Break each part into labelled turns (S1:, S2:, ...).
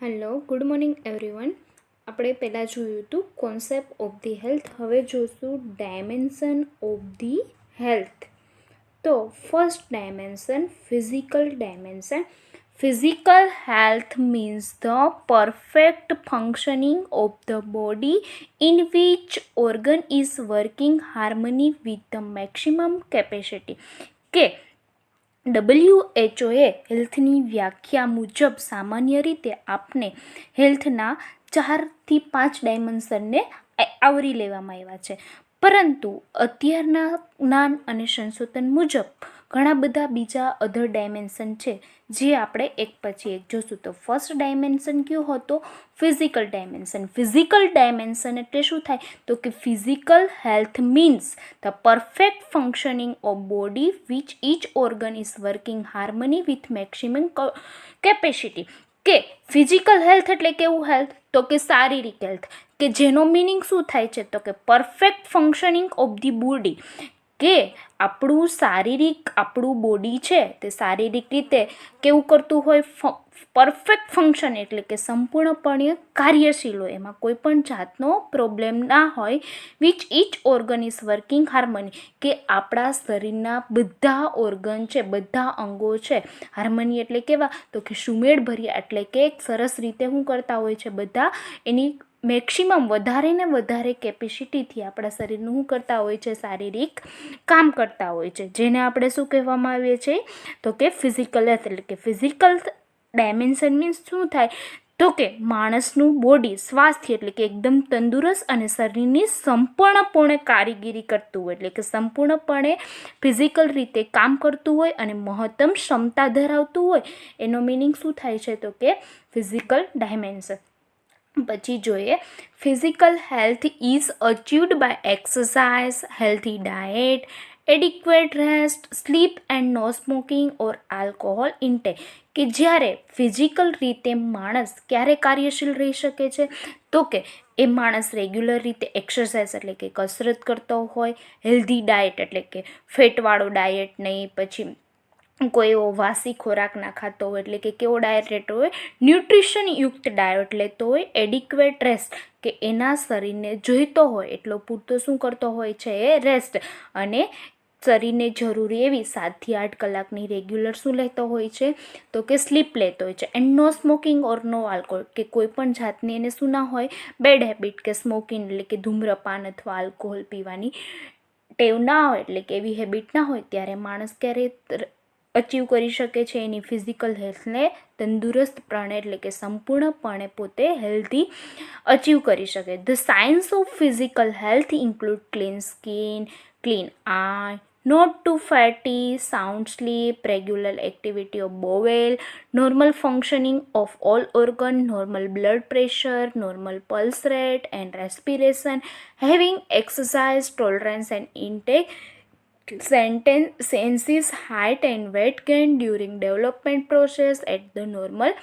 S1: Hello good morning everyone. આપણે પહેલાં જોયું હતું કોન્સેપ્ટ ઓફ ધી હેલ્થ. હવે જોઈશું ડાયમેન્શન ઓફ ધી હેલ્થ. તો first dimension physical dimension. Physical health means the perfect functioning of the body in which organ is working harmony with the maximum capacity. કે WHO એ હેલ્થની વ્યાખ્યા મુજબ સામાન્ય રીતે આપણે હેલ્થના 4 થી 5 ડાયમેન્શનને આવરી લેવામાં આવ્યા છે, પરંતુ અત્યારના જ્ઞાન અને સંશોધન મુજબ ઘણા બધા બીજા અધર ડાયમેન્શન છે જે આપણે એક પછી એક જોશું. તો ફર્સ્ટ ડાયમેન્શન કયો હતો? Physical dimension. ફિઝિકલ ડાયમેન્શન એટલે શું થાય? તો કે physical health means the perfect functioning of body which each organ is working harmony with maximum capacity. કે ફિઝિકલ હેલ્થ એટલે કેવું હેલ્થ? તો કે શારીરિક હેલ્થ, કે જેનો મિનિંગ શું થાય છે? તો કે perfect functioning of the body. કે આપણું બોડી છે તે શારીરિક રીતે કેવું કરતું હોય? પરફેક્ટ ફંક્શન એટલે કે સંપૂર્ણપણે કાર્યશીલ હોય, એમાં કોઈ પણ જાતનો પ્રોબ્લેમ ના હોય. Which each organ is working harmony, કે આપણા શરીરના બધા ઓર્ગન છે, બધા અંગો છે, હાર્મની એટલે કેવા? તો કે સુમેળભર્યા, એટલે કે એક સરસ રીતે શું કરતા હોય છે? બધા એની મેક્સિમમ વધારે ને વધારે કેપેસિટીથી આપણા શરીરનું શું કરતા હોય છે? શારીરિક કામ કરતા હોય છે, જેને આપણે શું કહેવામાં આવીએ છીએ? તો કે ફિઝિકલ હેલ્થ. એટલે કે ફિઝિકલ ડાયમેન્શન મીન્સ શું થાય? તો કે માણસનું બોડી સ્વાસ્થ્ય એટલે કે એકદમ તંદુરસ્ત અને શરીરની સંપૂર્ણપણે કારીગીરી કરતું હોય, એટલે કે સંપૂર્ણપણે ફિઝિકલ રીતે કામ કરતું હોય અને મહત્તમ ક્ષમતા ધરાવતું હોય, એનો મિનિંગ શું થાય છે? તો કે ફિઝિકલ ડાયમેન્શન. પછી જોઈએ physical health is achieved by exercise, healthy diet, adequate rest, sleep and no smoking or alcohol intake. કે જ્યારે ફિઝિકલ રીતે માણસ ક્યારે કાર્યશીલ રહી શકે છે? તો કે એ માણસ રેગ્યુલર રીતે એક્સરસાઇઝ એટલે કે કસરત કરતો હોય, હેલ્ધી ડાયટ એટલે કે ફેટવાળો ડાયટ નહીં, પછી કોઈ એવો વાસી ખોરાક ના ખાતો હોય, એટલે કે કેવો ડાયટ લેતો હોય? ન્યુટ્રિશન યુક્ત ડાયટ લેતો હોય, એડિક્વેટ રેસ્ટ કે એના શરીરને જોઈતો હોય એટલો પૂરતો શું કરતો હોય છે? એ રેસ્ટ, અને શરીરને જરૂરી એવી 7 થી 8 કલાકની રેગ્યુલર શું લેતો હોય છે? તો કે સ્લીપ લેતો હોય છે. And no smoking or no alcohol, કે કોઈ પણ જાતની એને શું ના હોય? બેડ હેબિટ કે સ્મોકિંગ એટલે કે ધૂમ્રપાન અથવા આલ્કોહોલ પીવાની ટેવ ના હોય, એટલે કે એવી હેબિટ ના હોય, ત્યારે માણસ ક્યારે અચીવ કરી શકે છે એની ફિઝિકલ હેલ્થને તંદુરસ્તપણે એટલે કે સંપૂર્ણપણે પોતે હેલ્ધી અચીવ કરી શકે. The science of physical health include clean skin, clean I, not too fatty, sound sleep, regular activity of bowel, normal functioning of all organ, normal blood pressure, normal pulse rate and respiration, having exercise tolerance and intake, senses height and weight gain during development process at the normal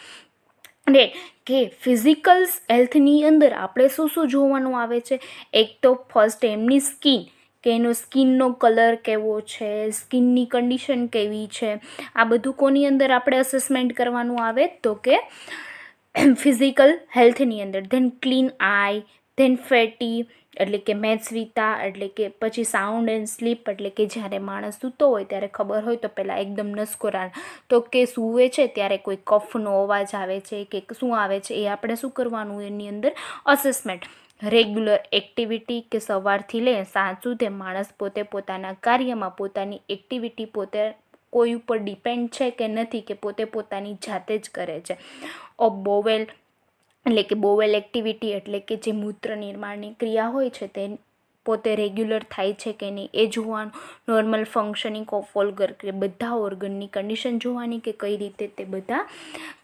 S1: rate. કે physical હેલ્થની અંદર આપણે શું શું જોવાનું આવે છે? એક તો ફર્સ્ટ એમની સ્કિન, કે એનો સ્કિનનો કલર કેવો છે, સ્કિનની કન્ડિશન કેવી છે, આ બધું કોની અંદર આપણે અસેસમેન્ટ કરવાનું આવે? તો કે ફિઝિકલ હેલ્થની અંદર. ધેન ક્લીન આઈ, ધેન ફેટી એટલે કે મેદસ્વીતા, એટલે કે પછી સાઉન્ડ એન્ડ સ્લીપ એટલે કે જ્યારે માણસ સૂતો હોય ત્યારે ખબર હોય તો પહેલાં એકદમ નસકોરાણ, તો કે સૂવે છે ત્યારે કોઈ કફનો અવાજ આવે છે કે શું આવે છે, એ આપણે શું કરવાનું એની અંદર અસેસમેન્ટ. રેગ્યુલર એક્ટિવિટી, કે સવારથી લઈને સાંજ સુધી માણસ પોતે પોતાના કાર્યમાં પોતાની એક્ટિવિટી પોતે કોઈ ઉપર ડિપેન્ડ છે કે નથી, કે પોતે પોતાની જાતે જ કરે છે. બોવેલ એટલે કે બોવેલ એક્ટિવિટી એટલે કે જે મૂત્ર નિર્માણની ક્રિયા હોય છે તે પોતે રેગ્યુલર થાય છે કે નહીં એ જોવાનું. નોર્મલ ફંક્શનિંગ ઓફ ઓર્ગન, કે બધા ઓર્ગનની કન્ડિશન જોવાની કે કઈ રીતે તે બધા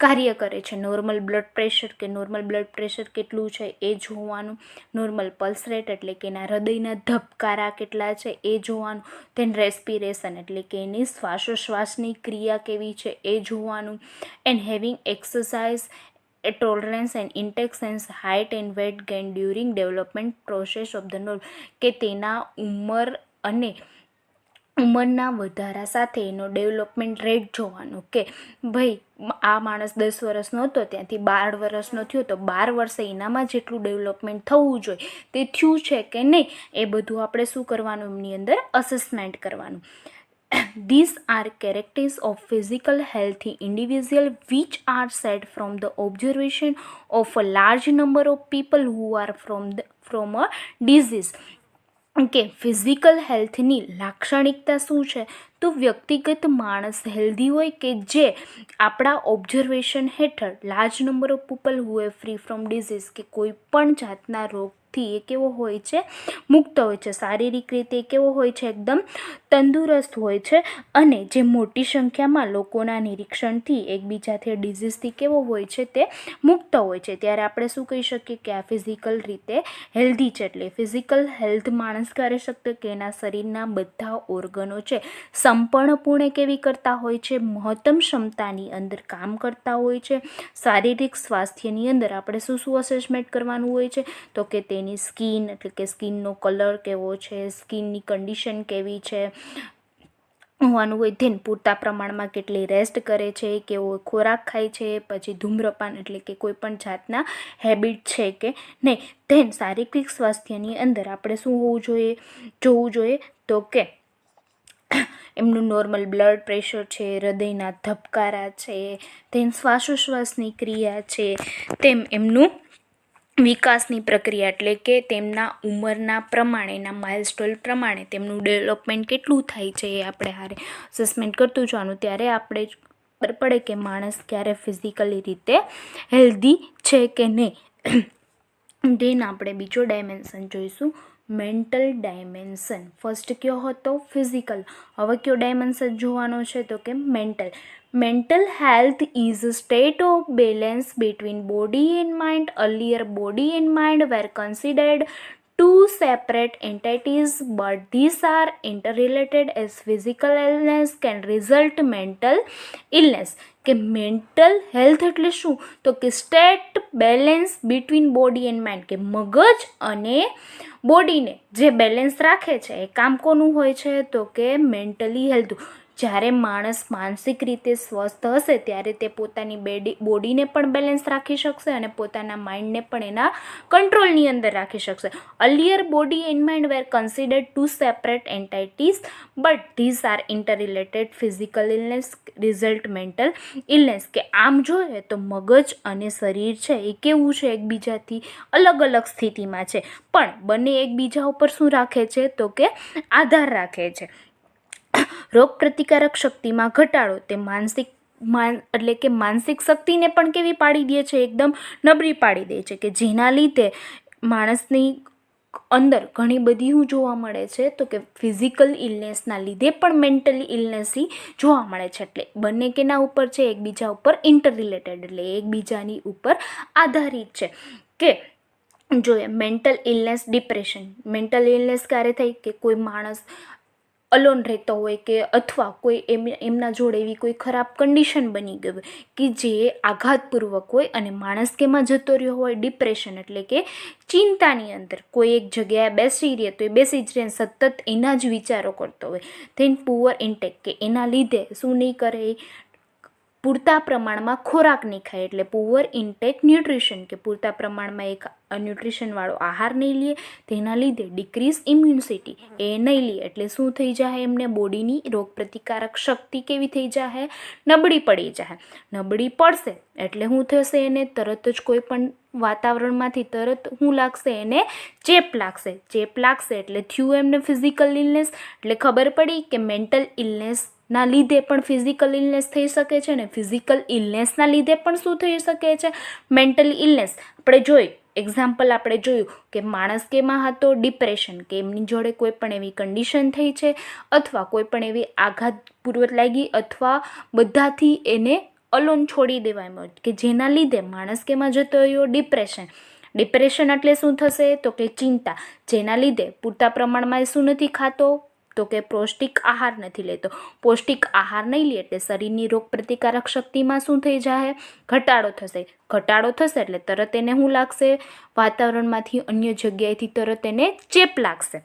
S1: કાર્ય કરે છે. નોર્મલ બ્લડ પ્રેશર, કે નોર્મલ બ્લડ પ્રેશર કેટલું છે એ જોવાનું. નોર્મલ પલ્સ રેટ એટલે કે એના હૃદયના ધબકારા કેટલા છે એ જોવાનું. ધેન રેસ્પિરેશન એટલે કે એની શ્વાસોશ્વાસની ક્રિયા કેવી છે એ જોવાનું. And having exercise tolerance and intake sense height and weight gain during development process of the nerve, કે તેના ઉંમર અને ઉંમરના વધારા સાથે એનો ડેવલપમેન્ટ રેટ જોવાનો કે ભાઈ આ માણસ 10 વર્ષનો હતો ત્યાંથી 12 વર્ષનો થયો તો 12 વર્ષે એનામાં જેટલું ડેવલપમેન્ટ થવું જોઈએ તે થયું છે કે નહીં, એ બધું આપણે શું કરવાનું, એમની અંદર અસેસમેન્ટ કરવાનું. These are characteristics of physical healthy individual which are said from the observation of a large number of people who are from a disease. કે ફિઝિકલ હેલ્થની લાક્ષણિકતા શું છે, તો વ્યક્તિગત માણસ હેલ્ધી હોય કે જે આપણા ઓબ્ઝર્વેશન હેઠળ large number of people who are free from disease, કે કોઈ પણ જાતના રોગથી એ કેવો હોય છે, મુક્ત હોય છે, શારીરિક રીતે કેવો હોય છે, એકદમ તંદુરસ્ત હોય છે, અને જે મોટી સંખ્યામાં લોકોના નિરીક્ષણથી એકબીજાથી ડિઝીઝથી કેવો હોય છે તે મુક્ત હોય છે, ત્યારે આપણે શું કહી શકીએ કે આ ફિઝિકલ રીતે હેલ્ધી છે. એટલે ફિઝિકલ હેલ્થ માણસ કરી શકતો કે એના શરીરના બધા ઓર્ગનો છે સંપૂર્ણપણે કેવી કરતા હોય છે, મહત્તમ ક્ષમતાની અંદર કામ કરતા હોય છે. શારીરિક સ્વાસ્થ્યની અંદર આપણે શું શું અસેસમેન્ટ કરવાનું હોય છે, તો કે તેની સ્કિન, એટલે કે સ્કિનનો કલર કેવો છે, સ્કિનની કન્ડિશન કેવી છે હોવાનું હોય, ધેન પૂરતા પ્રમાણમાં કેટલી રેસ્ટ કરે છે, કેવો ખોરાક ખાય છે, પછી ધૂમ્રપાન એટલે કે કોઈ પણ જાતના હેબિટ છે કે નહીં. ધેન શારીરિક સ્વાસ્થ્યની અંદર આપણે શું જોવું જોઈએ તો કે એમનું નોર્મલ બ્લડ પ્રેશર છે, હૃદયના ધબકારા છે, તેમ શ્વાસોશ્વાસની ક્રિયા છે, તેમ એમનું વિકાસની પ્રક્રિયા એટલે કે તેમના ઉંમરના પ્રમાણેના માઇલસ્ટોન પ્રમાણે તેમનું ડેવલપમેન્ટ કેટલું થાય છે એ આપણે હારે અસેસમેન્ટ કરતું જવાનું. ત્યારે આપણે ખબર પડે કે માણસ ક્યારે ફિઝિકલી રીતે હેલ્ધી છે કે નહીં. ધેન આપણે બીજો ડાયમેન્શન જોઈશું, મેન્ટલ ડાયમેન્શન. ફર્સ્ટ કયો હતો ફિઝિકલ, હવે કયો ડાયમેન્શન જોવાનો છે તો કે mental. Mental health is a state of balance between body and mind. Earlier, body and mind were considered two separate entities, but these are interrelated as physical illness can result mental illness. કે mental health એટલે શું, તો કે state balance between body and mind, કે મગજ અને બોડીને જે બેલેન્સ રાખે છે એ કામ કોનું હોય છે, તો કે મેન્ટલી હેલ્થ. જ્યારે માણસ માનસિક રીતે સ્વસ્થ હશે ત્યારે તે પોતાની બોડીને પણ બેલેન્સ રાખી શકશે અને પોતાના માઇન્ડને પણ એના કંટ્રોલની અંદર રાખી શકશે. Earlier body and mind were considered to separate entities but these are interrelated. Physical illness result mental illness, કે આમ જોઈએ તો મગજ અને શરીર છે એ કેવું છે, એકબીજાથી અલગ અલગ સ્થિતિમાં છે, પણ બંને એકબીજા ઉપર શું રાખે છે તો કે આધાર રાખે છે. રોગ પ્રતિકારક શક્તિમાં ઘટાડો તે એટલે કે માનસિક શક્તિને પણ કેવી પાડી દે છે, એકદમ નબળી પાડી દે છે, કે જેના લીધે માણસની અંદર ઘણી બધી શું જોવા મળે છે તો કે ફિઝિકલ ઇલનેસના લીધે પણ મેન્ટલી ઇલનેસી જોવા મળે છે. એટલે બંને કેના ઉપર છે, એકબીજા ઉપર ઇન્ટરરિલેટેડ, એટલે એકબીજાની ઉપર આધારિત છે. કે જોઈએ mental illness, depression. Mental illness ક્યારે થાય કે કોઈ માણસ અલોન રહેતો હોય કે અથવા કોઈ એમના જોડે એવી કોઈ ખરાબ કન્ડિશન બની ગઈ હોય કે જે આઘાતપૂર્વક હોય અને માણસ કેમાં જતો રહ્યો હોય, ડિપ્રેશન એટલે કે ચિંતાની અંદર. કોઈ એક જગ્યાએ બેસી રહે તો એ બેસી જ રહે, સતત એના જ વિચારો કરતો હોય. ધેન પુઅર ઇન્ટેક, કે એના લીધે શું નહીં કરે, પૂરતા પ્રમાણમાં ખોરાક નહીં ખાય, એટલે પુઅર ઇન્ટેક ન્યુટ્રિશન, કે પૂરતા પ્રમાણમાં એક ન્યુટ્રિશનવાળો આહાર નહીં લે, તેના લીધે ડિક્રીઝ ઇમ્યુનિટી, એ નહીં લે એટલે શું થઈ જાય, એમને બોડીની રોગ પ્રતિકારક શક્તિ કેવી થઈ જાય, નબળી પડી જાય. નબળી પડશે એટલે શું થશે, એને તરત જ કોઈ પણ વાતાવરણમાંથી તરત શું લાગશે, એને ચેપ લાગશે. ચેપ લાગશે એટલે થયું એમને ફિઝિકલ ઇલનેસ. એટલે ખબર પડી કે મેન્ટલ ઇલનેસના લીધે પણ ફિઝિકલ ઇલનેસ થઈ શકે છે, ને ફિઝિકલ ઇલનેસના લીધે પણ શું થઈ શકે છે, મેન્ટલ ઇલનેસ. આપણે જોઈ એક્ઝામ્પલ આપણે જોયું કે માણસ કેમાં હતો, ડિપ્રેશન, કે એમની જોડે કોઈ પણ એવી કન્ડિશન થઈ છે અથવા કોઈ પણ એવી આઘાતપૂર્વક લાગી અથવા બધાથી એને અલોન છોડી દેવામાં, કે જેના લીધે માણસ કેમાં જતો રહ્યો, ડિપ્રેશન. ડિપ્રેશન એટલે શું થશે તો કે ચિંતા, જેના લીધે પૂરતા પ્રમાણમાં શું નથી ખાતો તો કે પૌષ્ટિક આહાર નથી લેતો. પૌષ્ટિક આહાર નહીં લે એટલે શરીરની રોગ પ્રતિકારક શક્તિમાં શું થઈ જાય, ઘટાડો થશે. ઘટાડો થશે એટલે તરત એને શું લાગશે, વાતાવરણમાંથી અન્ય જગ્યાએથી તરત એને ચેપ લાગશે.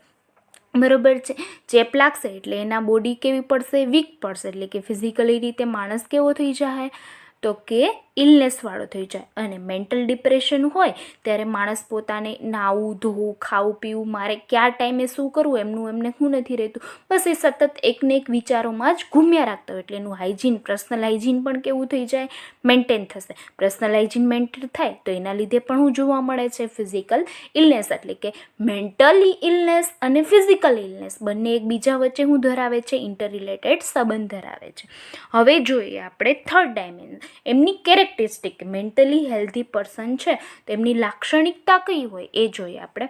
S1: બરોબર છે. ચેપ લાગશે એટલે એના બોડી કેવી પડશે? વીક પડશે, એટલે કે ફિઝિકલી રીતે માણસ કેવો થઈ જાય? તો કે ઇલનેસવાળો થઈ જાય. અને મેન્ટલ ડિપ્રેશન હોય ત્યારે માણસ પોતાને નાવું ધોવું ખાવું પીવું મારે કયા ટાઈમે શું કરવું એમનું એમને શું નથી રહેતું, બસ એ સતત એકને એક વિચારોમાં જ ઘૂમ્યા રાખતા હોય. એટલે એનું હાઇજીન, પર્સનલ હાઇજીન પણ કેવું થઈ જાય? મેન્ટેન થશે. પર્સનલ હાઇજીન મેન્ટેન થાય તો એના લીધે પણ શું જોવા મળે છે? Physical illness. એટલે કે મેન્ટલી ઇલનેસ અને ફિઝિકલ ઇલનેસ બંને એકબીજા વચ્ચે શું ધરાવે છે? ઇન્ટર રિલેટેડ સંબંધ ધરાવે છે. હવે જોઈએ આપણે થર્ડ ડાયમેન્શન, એમની કેરેક્ટરિસ્ટિક. મેન્ટલી હેલ્ધી પર્સન છે તો એમની લાક્ષણિકતા કઈ હોય એ જોઈએ આપણે.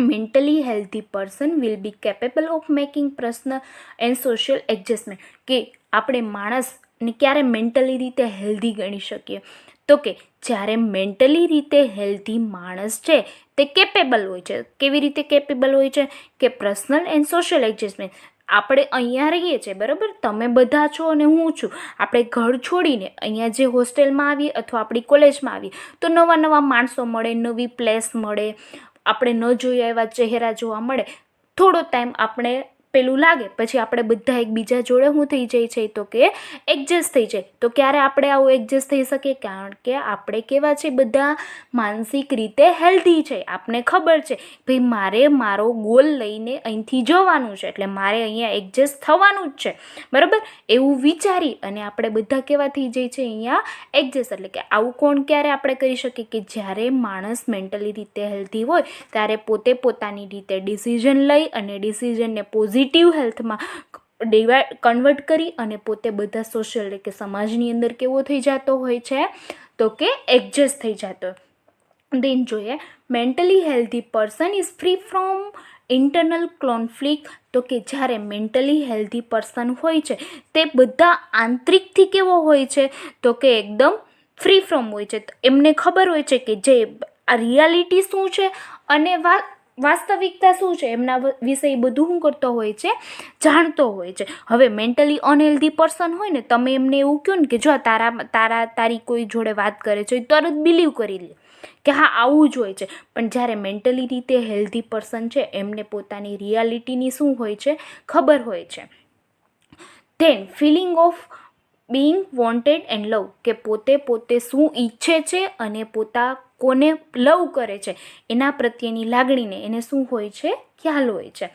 S1: Mentally healthy person will be capable of making personal and social adjustment. કે આપણે માણસને ક્યારે મેન્ટલી રીતે હેલ્ધી ગણી શકીએ? તો કે જ્યારે મેન્ટલી રીતે હેલ્ધી માણસ છે તે કેપેબલ હોય છે. કેવી રીતે કેપેબલ હોય છે? કે પર્સનલ એન્ડ સોશિયલ એડજસ્ટમેન્ટ. આપણે અહીંયા રહીએ છીએ, બરાબર, તમે બધા છો અને હું છું. આપણે ઘર છોડીને અહીંયા જે હોસ્ટેલમાં આવીએ અથવા આપણી કોલેજમાં આવીએ તો નવા નવા માણસો મળે, નવી પ્લેસ મળે, આપણે ન જોયા એવા ચહેરા જોવા મળે. થોડો ટાઈમ આપણે પેલું લાગે, પછી આપણે બધા એકબીજા જોડે શું થઈ જાય છે? તો કે એડજસ્ટ થઈ જાય. તો ક્યારે આપણે આવું એડજસ્ટ થઈ શકીએ? કારણ કે આપણે કેવા છે? બધા માનસિક રીતે હેલ્ધી છે. આપને ખબર છે ભાઈ મારે મારો ગોલ લઈને અહીંથી જવાનું છે, એટલે મારે અહીંયા એડજસ્ટ થવાનું જ છે, બરાબર. એવું વિચારી અને આપણે બધા કેવા થઈ જાય છે? અહીંયા એડજસ્ટ. એટલે કે આવું કોણ ક્યારે આપણે કરી શકીએ? કે જ્યારે માણસ મેન્ટલી રીતે હેલ્ધી હોય ત્યારે પોતે પોતાની રીતે ડિસિઝન લઈ અને ડિસિઝનને પોઝિટિવ હેલ્થમાં કન્વર્ટ કરી અને પોતે બધા સોશિયલ, એટલે કે સમાજની અંદર કેવો થઈ જતો હોય છે? તો કે એડજસ્ટ થઈ જતો. દેન જોઈએ mentally healthy person is free from internal conflict. તો કે જ્યારે મેન્ટલી હેલ્ધી પર્સન હોય છે તે બધા આંતરિકથી કેવો હોય છે? તો કે એકદમ ફ્રી ફ્રોમ હોય છે. એમને ખબર હોય છે કે જે આ રિયાલિટી શું છે અને વાસ્તવિકતા શું છે એમના વિશે બધું શું કરતો હોય છે? જાણતો હોય છે. હવે મેન્ટલી અનહેલ્ધી પર્સન હોય ને, તમે એમને એવું કહો ને કે જો તારી કોઈ જોડે વાત કરે છે, તરત બિલીવ કરી લે કે હા આવું જ હોય છે. પણ જ્યારે મેન્ટલી રીતે હેલ્ધી પર્સન છે એમને પોતાની રિયાલિટીની શું હોય છે? ખબર હોય છે. Then feeling of being wanted and love. કે પોતે શું ઈચ્છે છે અને કોને લવ કરે છે એના પ્રત્યેની લાગણીને એને શું હોય છે? ખ્યાલ હોય છે.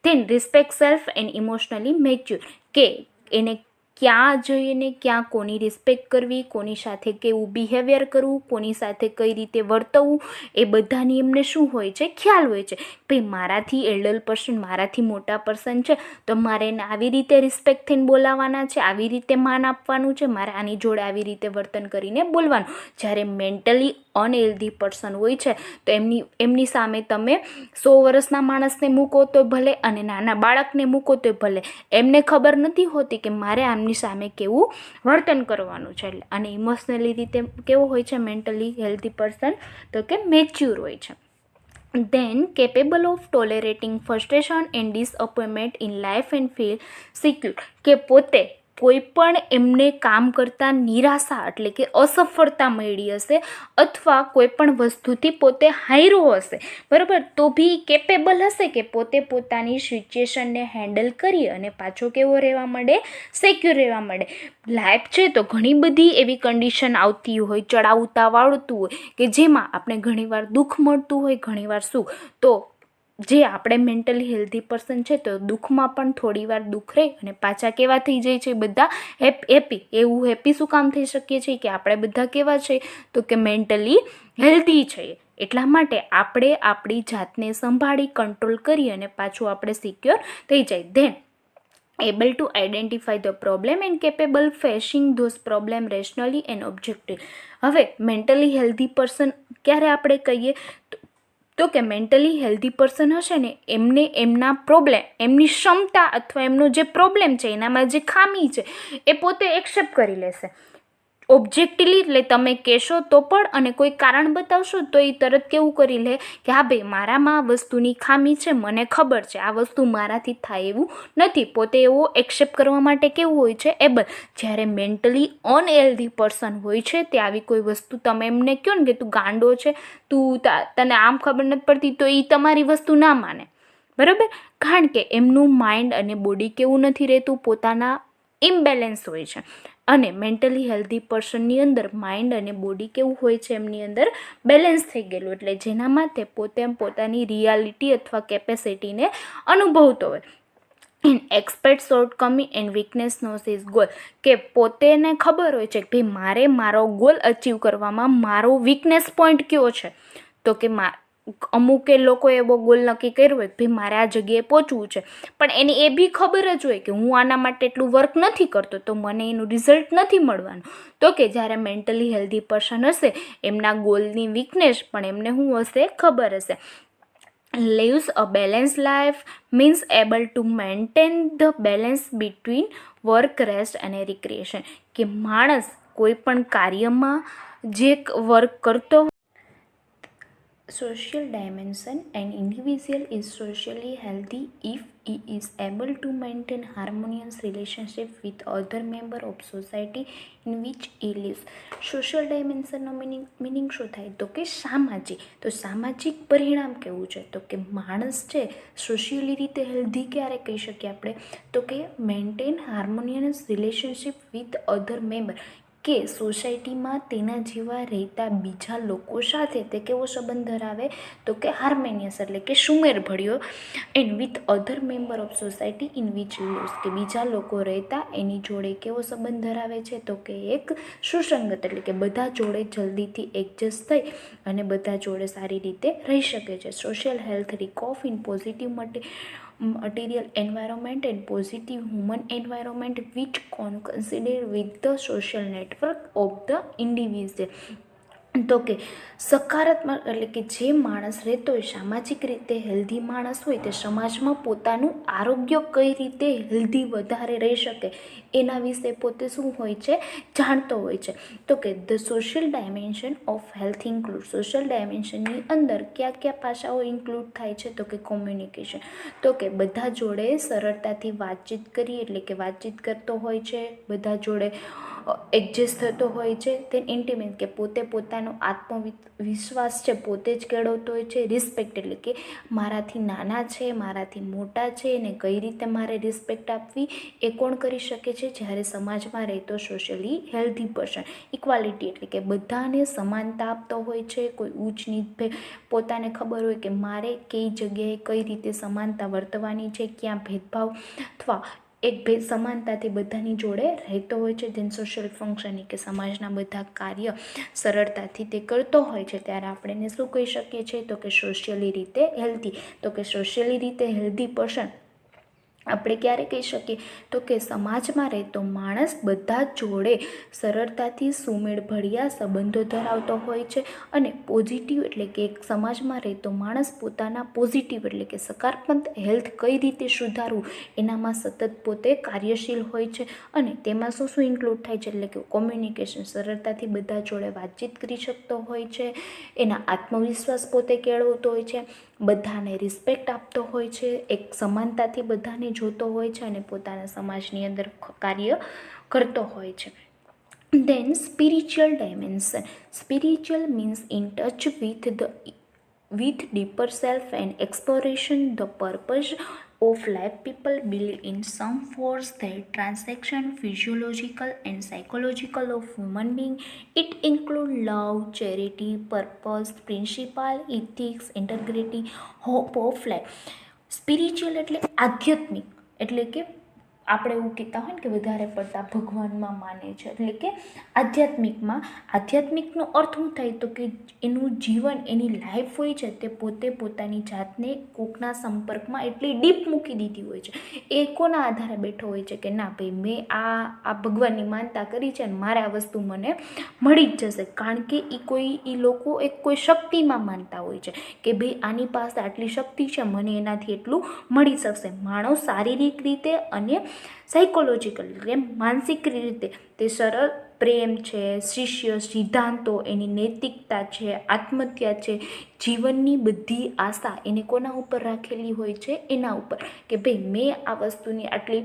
S1: Then respect self and emotionally mature. કે એને ક્યાં જઈને ક્યાં કોની રિસ્પેક્ટ કરવી, કોની સાથે કેવું બિહેવિયર કરવું, કોની સાથે કઈ રીતે વર્તવું, એ બધાની એમને શું હોય છે? ખ્યાલ હોય છે. ભાઈ મારાથી એલ્ડર પર્સન, મારાથી મોટા પર્સન છે તો મારે એને આવી રીતે રિસ્પેક્ટ થઈને બોલાવવાના છે, આવી રીતે માન આપવાનું છે, મારે આની જોડે આવી રીતે વર્તન કરીને બોલવાનું. જ્યારે મેન્ટલી અનહેલ્ધી પર્સન હોય છે તો એમની સામે તમે 100 વર્ષના માણસને મૂકો તો ભલે અને નાના બાળકને મૂકો તો ભલે, એમને ખબર નથી હોતી કે મારે આમની સામે કેવું વર્તન કરવાનું છે. અને ઇમોશનલી રીતે કેવો હોય છે મેન્ટલી હેલ્ધી પર્સન? તો કે મેચ્યોર હોય છે. then capable of tolerating frustration and disappointment in life and feel secure. કે પોતે કોઈ પણ એમને કામ કરતા નિરાશા, એટલે કે અસફળતા મળી હશે અથવા કોઈ પણ વસ્તુથી પોતે હાર્યો હશે, બરાબર, તો બી કેપેબલ હશે કે પોતે પોતાની સિચ્યુએશનને હેન્ડલ કરી અને પાછો કેવો રહેવા માંડે? સિક્યોર રહેવા માંડે. લાઈફ છે તો ઘણી બધી એવી કન્ડિશન આવતી હોય, ચડાવ ઉતાર વાળતું હોય કે જેમાં આપણે ઘણીવાર દુઃખ મળતું હોય, ઘણીવાર સુખ. તો જે આપણે મેન્ટલી હેલ્ધી પર્સન છે તો દુઃખમાં પણ થોડી વાર દુઃખ રહે અને પાછા કેવા થઈ જાય છે? બધા હેપી. એવું હેપી શું કામ થઈ શકીએ છીએ? કે આપણે બધા કેવા છે? તો કે મેન્ટલી હેલ્ધી છે. એટલા માટે આપણે આપણી જાતને સંભાળી કંટ્રોલ કરી અને પાછું આપણે સિક્યોર થઈ જાય. Then able to identify the problem and capable facing those problem rationally and objectively. હવે મેન્ટલી હેલ્ધી પર્સન ક્યારે આપણે કહીએ? તો કે મેન્ટલી હેલ્ધી પર્સન હશે ને એમને એમના પ્રોબ્લેમ, એમની ક્ષમતા અથવા એમનો જે પ્રોબ્લેમ છે એનામાં જે ખામી છે એ પોતે એક્સેપ્ટ કરી લેશે ઓબ્જેક્ટિવલી. એટલે તમે કહેશો તો પણ અને કોઈ કારણ બતાવશો તો એ તરત કેવું કરી લે કે હા ભાઈ મારામાં આ વસ્તુની ખામી છે, મને ખબર છે આ વસ્તુ મારાથી થાય એવું નથી. પોતે એવો એક્સેપ્ટ કરવા માટે કેવું હોય છે? એબલ. જ્યારે મેન્ટલી અનહેલ્ધી પર્સન હોય છે તે આવી કોઈ વસ્તુ તમે એમને કહો ને કે તું ગાંડો છે, તને આમ ખબર નથી પડતી, તો એ તમારી વસ્તુ ના માને, બરાબર, કારણ કે એમનું માઇન્ડ અને બોડી કેવું નથી રહેતું, પોતાના ઇમ્બેલેન્સ હોય છે. અને મેન્ટલી હેલ્ધી પર્સનની અંદર માઇન્ડ અને બોડી કેવું હોય છે, એમની અંદર બેલેન્સ થઈ ગયેલું, એટલે જેનામાં તે પોતે પોતાની રિયાલિટી અથવા કેપેસિટીને અનુભવતો હોય. In expect shortcoming and weakness knows his goal, કે પોતેને ખબર હોય છે કે ભાઈ મારે મારો ગોલ અચીવ કરવામાં મારો વીકનેસ પોઈન્ટ કયો છે. તો કે અમુક લોકો એવો ગોલ નક્કી કર્યો હોય કે ભાઈ મારે આ જગ્યાએ પહોંચવું છે, પણ એને એ બી ખબર જ હોય કે હું આના માટે એટલું વર્ક નથી કરતો તો મને એનું રિઝલ્ટ નથી મળવાનું. તો કે જ્યારે મેન્ટલી હેલ્ધી પર્સન હશે, એમના ગોલની વીકનેસ પણ એમને શું હશે, ખબર હશે. lives a balanced life means able to maintain the balance between work, rest અને recreation, કે માણસ કોઈ પણ કાર્યમાં જે વર્ક કરતો social dimension, an individual is socially healthy if he is able to maintain harmonious relationship with other member of society in which he lives. Social ડાયમેન્શનનો meaning શું થાય, તો કે સામાજિક. તો સામાજિક પરિણામ કેવું છે, તો કે માણસ છે સોશિયલી રીતે હેલ્ધી ક્યારે કહી શકીએ આપણે, તો કે maintain harmonious relationship with other member, કે સોસાયટીમાં તેના જેવા રહેતા બીજા લોકો સાથે તે કેવો સંબંધ ધરાવે, તો કે હાર્મોનિયસ એટલે કે સુમેળભર્યો. And with other member of society in which lives, કે બીજા લોકો રહેતા એની જોડે કેવો સંબંધ ધરાવે છે, તો કે એક સુસંગત, એટલે કે બધા જોડે જલ્દીથી એડજસ્ટ થઈ અને બધા જોડે સારી રીતે રહી શકે છે. સોશિયલ હેલ્થ રિકોફ in positive material environment and positive human environment which consider with the social network of the individual. તો કે સકારાત્મક એટલે કે જે માણસ રહેતો હોય સામાજિક રીતે હેલ્ધી માણસ હોય તે સમાજમાં પોતાનું આરોગ્ય કઈ રીતે હેલ્ધી વધારે રહી શકે એના વિશે પોતે શું હોય છે, જાણતો હોય છે. તો કે the social dimension of health include, social ડાયમેન્શનની અંદર કયા કયા પાસાઓ ઇન્ક્લુડ થાય છે, તો કે કોમ્યુનિકેશન, તો કે બધા જોડે સરળતાથી વાતચીત કરી, એટલે કે વાતચીત કરતો હોય છે, બધા જોડે એડજસ્ટ થતો હોય છે. તેન ઇન્ટિમેટ, કે પોતે પોતાનો આત્મવિશ્વાસ છે પોતે જ કેળવતો હોય છે. રિસ્પેક્ટ, એટલે કે મારાથી નાના છે, મારાથી મોટા છે, ને કઈ રીતે મારે રિસ્પેક્ટ આપવી એ કોણ કરી શકે છે, જ્યારે સમાજમાં રહેતો સોશિયલી હેલ્ધી પર્સન. ઇક્વાલિટી, એટલે કે બધાને સમાનતા આપતો હોય છે, કોઈ ઊંચ નીચ પોતાને ખબર હોય કે મારે કઈ જગ્યાએ કઈ રીતે સમાનતા વર્તવાની છે, ક્યાં ભેદભાવ અથવા એક સમાનતાથી બધાની જોડે રહેતો હોય છે. જેન સોશિયલ ફંક્શનિંગ, કે સમાજના બધા કાર્ય સરળતાથી તે કરતો હોય છે, ત્યારે આપણે એને શું કહી શકીએ છીએ, તો કે સોશિયલી રીતે હેલ્ધી. તો કે સોશિયલી રીતે હેલ્ધી પર્સન આપણે ક્યારે કહી શકીએ, તો કે સમાજમાં રહેતો માણસ બધા જોડે સરળતાથી સુમેળભર્યા સંબંધો ધરાવતો હોય છે. અને પોઝિટિવ, એટલે કે એક સમાજમાં રહેતો માણસ પોતાના પોઝિટિવ, એટલે કે સકારાત્મક હેલ્થ કઈ રીતે સુધારવું એનામાં સતત પોતે કાર્યશીલ હોય છે. અને તેમાં શું શું ઇન્ક્લુડ થાય છે, એટલે કે કોમ્યુનિકેશન, સરળતાથી બધા જોડે વાતચીત કરી શકતો હોય છે, એના આત્મવિશ્વાસ પોતે કેળવતો હોય છે, બધાને રિસ્પેક્ટ આપતો હોય છે, એક સમાનતાથી બધાને જોતો હોય છે અને પોતાના સમાજની અંદર કાર્ય કરતો હોય છે. Then spiritual dimension. Spiritual means in touch with deeper self and exploration the purpose of life. People believe in some force that transaction physiological and psychological of human being. It includes love, charity, purpose, principle, ethics, integrity, hope of life. Spiritual એટલે આધ્યાત્મિક, એટલે કે આપણે એવું કહેતા હોય ને કે વધારે પડતા ભગવાનમાં માને છે, એટલે કે આધ્યાત્મિકનો અર્થ શું થાય, તો કે એનું જીવન, એની લાઈફ હોય છે તે પોતે પોતાની જાતને કોકના સંપર્કમાં એટલી ડીપ મૂકી દીધી હોય છે. એ કોના આધારે બેઠો હોય છે કે ના ભાઈ મેં આ ભગવાનની માનતા કરી છે અને મારે આ વસ્તુ મને મળી જ જશે, કારણ કે એ લોકો એક કોઈ શક્તિમાં માનતા હોય છે કે ભાઈ આની પાસે આટલી શક્તિ છે, મને એનાથી એટલું મળી શકશે. માણસ શારીરિક રીતે અને સાયકોલોજીકલ રીતે, માનસિક રીતે તે સરળ પ્રેમ છે, શિષ્ય સિદ્ધાંતો, એની નૈતિકતા છે, આત્મહત્યા છે, જીવનની બધી આશા એને કોના ઉપર રાખેલી હોય છે, એના ઉપર, કે ભાઈ મેં આ વસ્તુની આટલી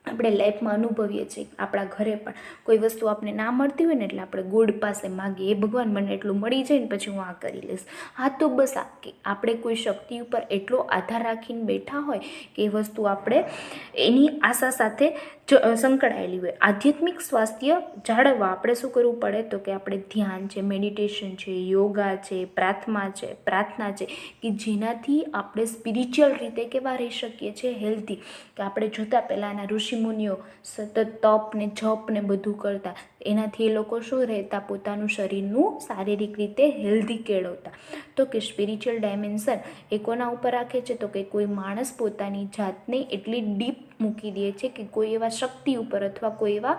S1: આપણે લાઈફમાં અનુભવીએ છીએ, આપણા ઘરે પણ કોઈ વસ્તુ આપણે ના મળતી હોય ને એટલે આપણે ગોડ પાસે માગીએ, એ ભગવાન મને એટલું મળી જાય ને પછી હું આ કરી લઈશ. હા, તો બસ આ કે આપણે કોઈ શક્તિ ઉપર એટલો આધાર રાખીને બેઠા હોય કે એ વસ્તુ આપણે એની આશા સાથે સંકળાયેલી હોય. આધ્યાત્મિક સ્વાસ્થ્ય જાળવવા આપણે શું કરવું પડે, તો કે આપણે ધ્યાન છે, મેડિટેશન છે, યોગા છે, પ્રાર્થના છે, કે જેનાથી આપણે સ્પિરિચ્યુઅલ રીતે કેવા રહી શકીએ છીએ, હેલ્ધી. કે આપણે જોતા પહેલાંના ઋષિમુનિઓ સતત તપ ને જપ ને બધું કરતા, એનાથી એ લોકો શું રહેતા, પોતાનું શરીરનું શારીરિક રીતે હેલ્ધી કેળવતા. તો કે સ્પિરિચ્યુઅલ ડાયમેન્શન એ કોના ઉપર રાખે છે, તો કે કોઈ માણસ પોતાની જાતને એટલી ડીપ મૂકી દે છે કે કોઈ એવા શક્તિ ઉપર અથવા કોઈ એવા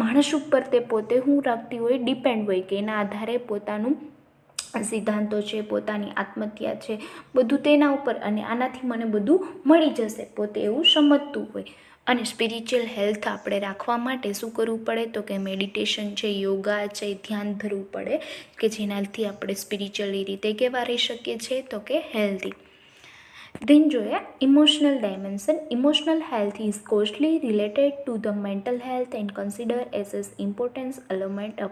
S1: માણસ ઉપર તે પોતે શું રાખતી હોય, ડિપેન્ડ હોય, કે એના આધારે પોતાનું સિદ્ધાંતો છે, પોતાની આત્મહત્યા છે, બધું તેના ઉપર, અને આનાથી મને બધું મળી જશે, પોતે એવું સમજતું હોય. અને સ્પિરિચ્યુઅલ હેલ્થ આપણે રાખવા માટે શું કરવું પડે, તો કે મેડિટેશન છે, યોગા છે, ધ્યાન ધરવું પડે, કે જેનાથી આપણે સ્પિરિચ્યુઅલી રીતે કેવા રહી શકીએ છીએ, તો કે હેલ્ધી. Then જોઈએ emotional dimension. Emotional health is closely related to the mental health and consider as an important element of.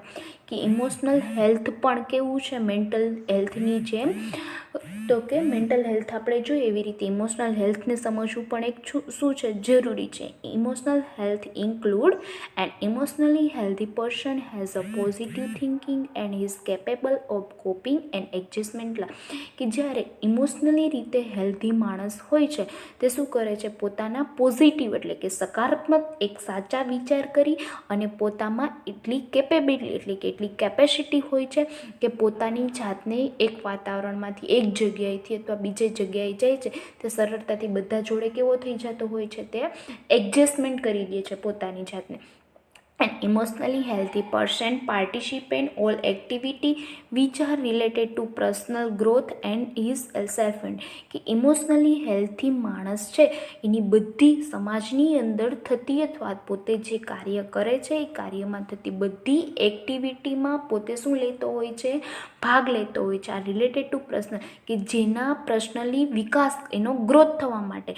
S1: કે ઇમોશનલ હેલ્થ પણ કેવું છે, મેન્ટલ હેલ્થની જેમ. તો કે મેન્ટલ હેલ્થ આપણે જોઈએ એવી રીતે ઇમોશનલ હેલ્થને સમજવું પણ એક શું છે, જરૂરી છે. Emotional health include an emotionally healthy person has a positive thinking and is capable of coping and adjustment. કે જ્યારે ઇમોશનલી રીતે હેલ્ધી માણસ હોય છે તે શું કરે છે, પોતાના પોઝિટિવ એટલે કે સકારાત્મક એક સાચા વિચાર કરી અને પોતામાં એટલી કેપેબિલિટી એટલે કે એટલી કેપેસિટી હોય છે કે પોતાની જાતને એક વાતાવરણમાંથી એક જગ્યાએથી અથવા બીજે જગ્યાએ જાય છે તે સરળતાથી બધા જોડે કેવો થઈ જતો હોય છે, તે એડજસ્ટમેન્ટ કરી દે છે પોતાની જાતને. An emotionally healthy person participate in all activity which are related to personal growth and his self-improvement. કે ઇમોશનલી હેલ્થી માણસ છે એની બધી સમાજની અંદર થતી અથવા પોતે જે કાર્ય કરે છે એ કાર્યમાં થતી બધી એક્ટિવિટીમાં પોતે શું લેતો હોય છે, ભાગ લેતો હોય છે. આ રિલેટેડ ટુ પર્સનલ, કે જેના પર્સનલી વિકાસ એનો ગ્રોથ થવા માટે.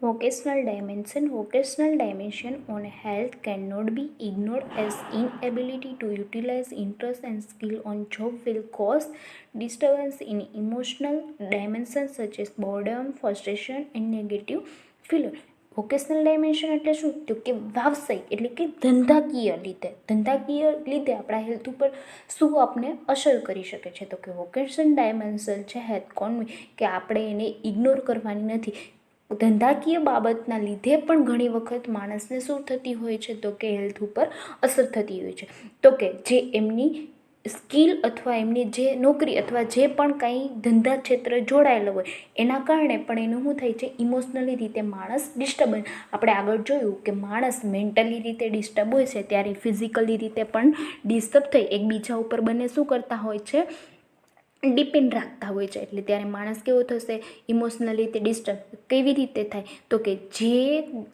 S1: Vocational dimension on health cannot be ignored as inability to utilize interest and skill on job will cause disturbance in emotional dimensions such as boredom, frustration and negative feeling. Vocational dimension એટલે શું, તો કે વ્યવસાયિક એટલે કે ધંધાકીય લીધે આપણા હેલ્થ ઉપર શું આપણે અસર કરી શકે છે. તો કે વોકેશનલ ડાયમેન્શન છે હેલ્થ કોન્વી, કે આપણે એને ઇગ્નોર કરવાની નથી. ધંધાકીય બાબતના લીધે પણ ઘણી વખત માણસને શું થતી હોય છે, તો કે હેલ્થ ઉપર અસર થતી હોય છે. તો કે જે એમની સ્કિલ અથવા એમની જે નોકરી અથવા જે પણ કંઈ ધંધા ક્ષેત્ર જોડાયેલો હોય એના કારણે પણ એનું શું થાય છે, ઇમોશનલી રીતે માણસ ડિસ્ટર્બન્સ. આપણે આગળ જોયું કે માણસ મેન્ટલી રીતે ડિસ્ટર્બ હોય છે ત્યારે ફિઝિકલી રીતે પણ ડિસ્ટર્બ થઈ એકબીજા ઉપર બંને શું કરતા હોય છે, ડિપેન્ડ રાખતા હોય છે. એટલે ત્યારે માણસ કેવો થશે, ઇમોશનલી રીતે ડિસ્ટર્બ. કેવી રીતે થાય, તો કે જે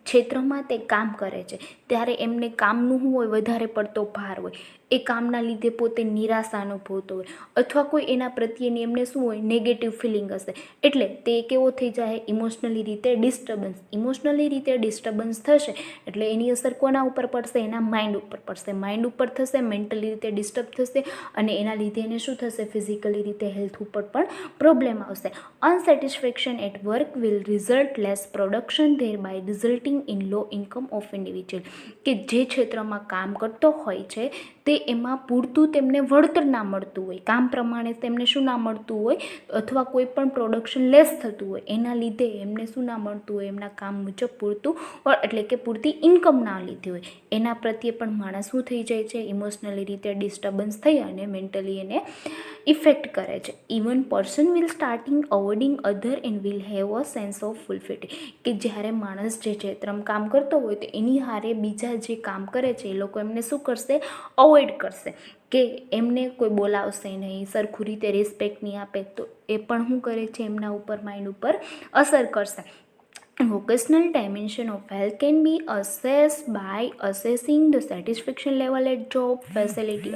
S1: ક્ષેત્રમાં તે કામ કરે છે ત્યારે એમને કામનું શું હોય, વધારે પડતો ભાર હોય, એ કામના લીધે પોતે નિરાશા અનુભવતો હોય અથવા કોઈ એના પ્રત્યેની એમને શું હોય, નેગેટિવ ફિલિંગ હશે. એટલે તે કેવો થઈ જાય, ઇમોશનલી રીતે ડિસ્ટર્બન્સ. ઇમોશનલી રીતે ડિસ્ટર્બન્સ થશે એટલે એની અસર કોના ઉપર પડશે, એના માઇન્ડ ઉપર પડશે. માઇન્ડ ઉપર થશે, મેન્ટલી રીતે ડિસ્ટર્બ થશે અને એના લીધે એને શું થશે, ફિઝિકલી રીતે હેલ્થ ઉપર પણ પ્રોબ્લેમ આવશે. Unsatisfaction at work will result less production thereby resulting in low income of individual. કે જે ક્ષેત્રમાં કામ કરતો હોય છે તે એમાં પૂરતું તેમને વળતર ના મળતું હોય, કામ પ્રમાણે તેમને શું ના મળતું હોય અથવા કોઈ પણ પ્રોડક્શન લેસ થતું હોય એના લીધે એમને શું ના મળતું હોય, એમના કામ મુજબ પૂરતું એટલે કે પૂરતી ઇન્કમ ના લીધી હોય. એના પ્રત્યે પણ માણસ શું થઈ જાય છે, ઇમોશનલી રીતે ડિસ્ટર્બન્સ થઈ અને મેન્ટલી એને ઇફેક્ટ કરે છે. Even person will starting avoiding other and will have a sense of futility. કે જ્યારે માણસ જે ક્ષેત્રમાં કામ કરતો હોય તો એની હારે બીજા જે કામ કરે છે એ લોકો એમને શું કરશે, અવોઇડ કરશે. કે એમને કોઈ બોલાવશે નહીં, સરખું રીતે રિસ્પેક્ટ નહીં આપે તો એ પણ શું કરે છે, એમના ઉપર માઇન્ડ ઉપર અસર કરશે. Vocational dimension of health can be assessed by assessing the satisfaction level at job, facility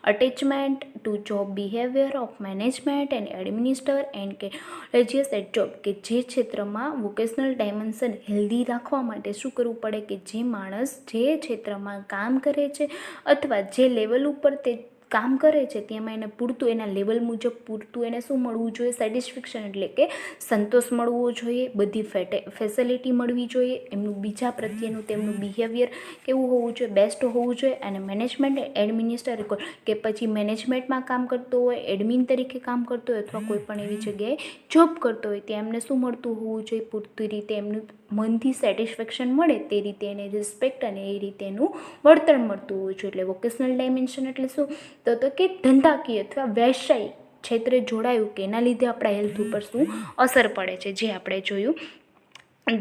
S1: attachment to job, behavior of management and administrator and colleagues at job. કે જે ક્ષેત્રમાં વોકેશનલ ડાયમેન્શન હેલ્ધી રાખવા માટે શું કરવું પડે કે જે માણસ જે ક્ષેત્રમાં કામ કરે છે અથવા જે લેવલ ઉપર તે કામ કરે છે તેમાં એને પૂરતું એના લેવલ મુજબ પૂરતું એને શું મળવું જોઈએ, સેટિસ્ફેક્શન એટલે કે સંતોષ મળવો જોઈએ, બધી ફેસિલિટી મળવી જોઈએ, એમનું બીજા પ્રત્યેનું તેમનું બિહેવિયર કેવું હોવું જોઈએ, બેસ્ટ હોવું જોઈએ. અને મેનેજમેન્ટ એડમિનિસ્ટ્રેટર કે પછી મેનેજમેન્ટમાં કામ કરતો હોય, એડમિન તરીકે કામ કરતો હોય અથવા કોઈ પણ એવી જગ્યાએ જોબ કરતો હોય ત્યાં એમને શું મળતું હોવું જોઈએ, પૂરતી રીતે એમનું મનથી સેટિસ્ફેક્શન મળે તે રીતે એને રિસ્પેક્ટ અને એ રીતે એનું વળતર મળતું હોવું જોઈએ. એટલે વોકેશનલ ડાયમેન્શન એટલે શું તો કે ધંધાકીય અથવા વ્યવસાયિક ક્ષેત્રે જોડાયું કે એના લીધે આપણા હેલ્થ ઉપર શું અસર પડે છે, જે આપણે જોયું.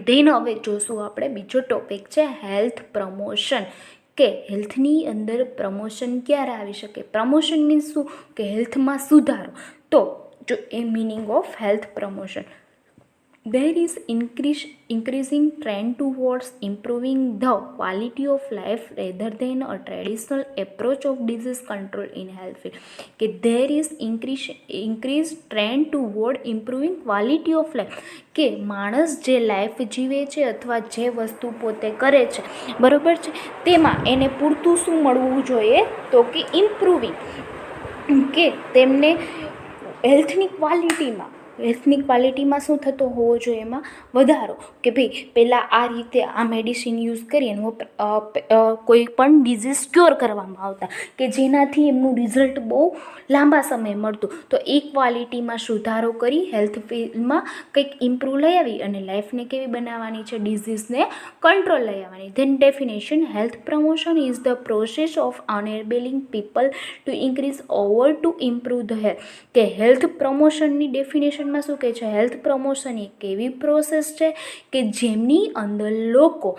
S1: ધેન હવે જોશું આપણે બીજો ટોપિક છે હેલ્થ પ્રમોશન. કે હેલ્થની અંદર પ્રમોશન ક્યારે આવી શકે. પ્રમોશન મીન્સ શું કે હેલ્થમાં સુધારો. તો જો એ meaning of health promotion, there is increasing trend towards improving the quality of life rather than a traditional approach of disease control in health field. કે there is increased trend toward improving quality of life. કે માણસ જે life જીવે છે અથવા જે વસ્તુ પોતે કરે છે બરાબર છે તેમાં એને પૂરતું શું મળવું જોઈએ તો કે ઇમ્પ્રુવિંગ, કે તેમને હેલ્થની ક્વોલિટીમાં શું થતો હોવો જોઈએ એમાં વધારો. કે ભાઈ પહેલાં આ રીતે આ મેડિસિન યુઝ કરીને કોઈ પણ ડિઝીઝ ક્યોર કરવામાં આવતા કે જેનાથી એમનું રિઝલ્ટ બહુ લાંબા સમય મળતું. તો એ ક્વોલિટીમાં સુધારો કરી હેલ્થ ફિલ્ડમાં કંઈક ઇમ્પ્રૂવ લઈ આવી અને લાઈફને કેવી બનાવવાની છે, ડિઝીઝને કંટ્રોલ લઈ આવવાની. Then definition, health promotion is the process of enabling people to increase over to improve the health. કે હેલ્થ પ્રમોશનની ડેફિનેશનમાં શું કહે છે, હેલ્થ પ્રમોશન એક એવી પ્રોસેસ છે કે જેમની અંદર લોકો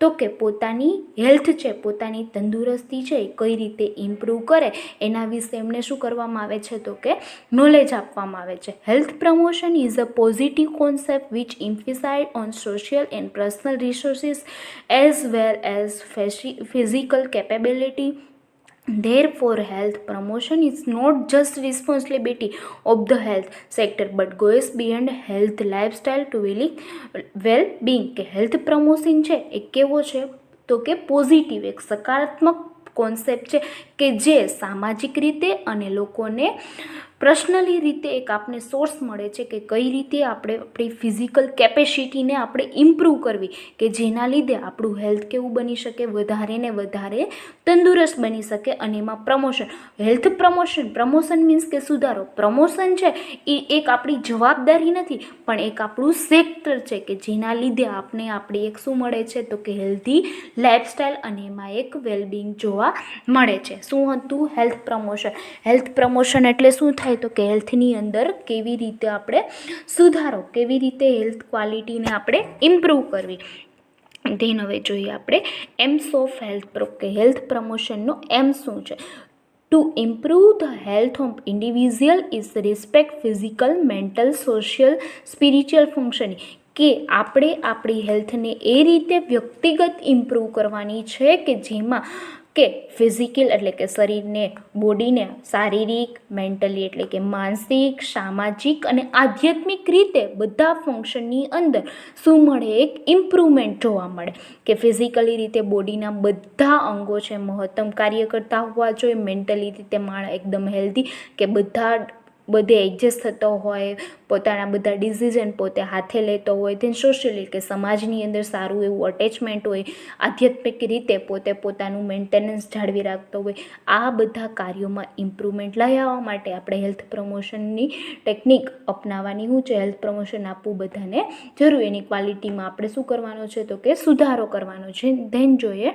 S1: તો કે પોતાની હેલ્થ છે, પોતાની તંદુરસ્તી છે એ કઈ રીતે ઇમ્પ્રૂવ કરે એના વિશે એમને શું કરવામાં આવે છે તો કે નોલેજ આપવામાં આવે છે. Health promotion is a positive concept which emphasizes on social and personal resources as well as physical capability. Therefore, health promotion is not just responsibility of the health sector but goes beyond health lifestyle to well-being. કે health promotion છે એ કેવો છે તો કે positive, એક સકારાત્મક concept છે કે જે સામાજિક રીતે અને લોકોને પર્સનલી રીતે એક આપણે સોર્સ મળે છે કે કઈ રીતે આપણે આપણી ફિઝિકલ કેપેસિટીને આપણે ઇમ્પ્રૂવ કરવી કે જેના લીધે આપણું હેલ્થ કેવું બની શકે, વધારે ને વધારે તંદુરસ્ત બની શકે. અને એમાં હેલ્થ પ્રમોશન મીન્સ કે સુધારો. પ્રમોશન છે એ એક આપણી જવાબદારી નથી પણ એક આપણું સેક્ટર છે કે જેના લીધે આપણે આપણી એક શું મળે છે તો કે હેલ્ધી લાઈફસ્ટાઈલ અને એમાં એક વેલબિંગ જોવા મળે છે. શું હતું હેલ્થ પ્રમોશન. હેલ્થ પ્રમોશન એટલે શું થાય તો કે હેલ્થની અંદર કેવી રીતે આપણે સુધારો, કેવી રીતે હેલ્થ ક્વોલિટીને આપણે ઇમ્પ્રૂવ કરવી. ધેન હવે જોઈએ આપણે એમ્સ ઓફ હેલ્થ પ્રમોશનનો એમ શું છે. To improve the health of individual is respect physical, mental, social, spiritual functioning. કે આપણે આપણી હેલ્થને એ રીતે વ્યક્તિગત ઇમ્પ્રૂવ કરવાની છે કે જેમાં કે ફિઝિકલ એટલે કે શરીરને, બોડીને શારીરિક, મેન્ટલી એટલે કે માનસિક, સામાજિક અને આધ્યાત્મિક રીતે બધા ફંક્શનની અંદર શું મળે, એક ઇમ્પ્રુવમેન્ટ જોવા મળે. કે ફિઝિકલી રીતે બોડીના બધા અંગો છે મહત્તમ કાર્ય કરતા હોવા જોઈએ, મેન્ટલી રીતે માણસ એકદમ હેલ્ધી કે બધે એડજસ્ટ થતો હોય, પોતાના બધા ડિસિઝન પોતે હાથે લેતો હોય. તેમ સોશિયલી કે સમાજની અંદર સારું એવું અટેચમેન્ટ હોય, આધ્યાત્મિક રીતે પોતે પોતાનું મેન્ટેનન્સ જાળવી રાખતો હોય. આ બધા કાર્યોમાં ઇમ્પ્રુવમેન્ટ લઈ આવવા માટે આપણે હેલ્થ પ્રમોશનની ટેકનિક અપનાવવાની શું છે, હેલ્થ પ્રમોશન આપવું બધાને જરૂર. એની ક્વોલિટીમાં આપણે શું કરવાનો છે તો કે સુધારો કરવાનો છે. ધેન જોઈએ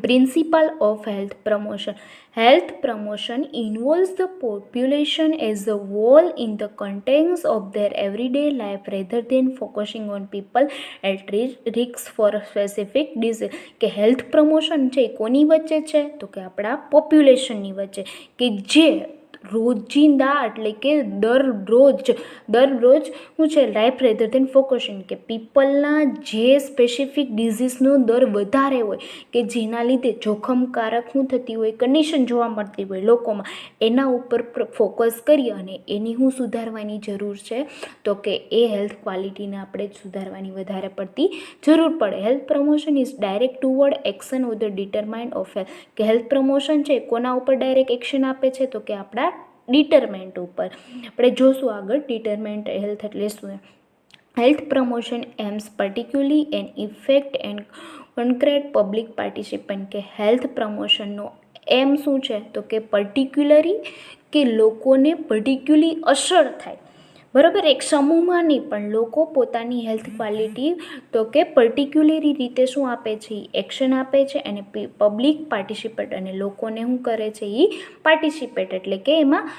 S1: Principle of health promotion. Health promotion involves the population as a whole in the context of their everyday life rather than focusing on people at risk for a specific disease. કે health promotion છે કોની વચ્ચે છે તો કે આપણા પોપ્યુલેશનની વચ્ચે, કે જે રોજિંદા એટલે કે દરરોજ શું છે લાઈફ રેધર ધેન ફોકસિંગ, કે પીપલના જે સ્પેસિફિક ડિઝીઝનો દર વધારે હોય કે જેના લીધે જોખમકારક શું થતી હોય કન્ડિશન જોવા મળતી હોય લોકોમાં, એના ઉપર ફોકસ કરી અને એની શું સુધારવાની જરૂર છે, તો કે એ હેલ્થ ક્વોલિટીને આપણે સુધારવાની વધારે પડતી જરૂર પડે. Health promotion is direct toward action of the determined of health, કે હેલ્થ પ્રમોશન છે કોના ઉપર ડાયરેક્ટ એક્શન આપે છે, તો કે આપણા ડિટરમેન્ટ ઉપર. આપણે જોશું આગળ ડિટરમેન્ટ હેલ્થ એટલે શું. Health promotion aims particularly an effect and concrete public participant, કે હેલ્થ પ્રમોશનનો એમ શું છે, તો કે પર્ટિક્યુલરી કે લોકોને પર્ટિક્યુલરલી અસર થાય, બરાબર, એક સમૂહમાં નહીં પણ લોકો પોતાની હેલ્થ ક્વોલિટી તો કે પર્ટિક્યુલરી રીતે શું આપે છે, એક્શન આપે છે, અને પબ્લિક પાર્ટિસિપેટ અને લોકોને શું કરે છે, એ પાર્ટિસિપેટ એટલે કે એમાં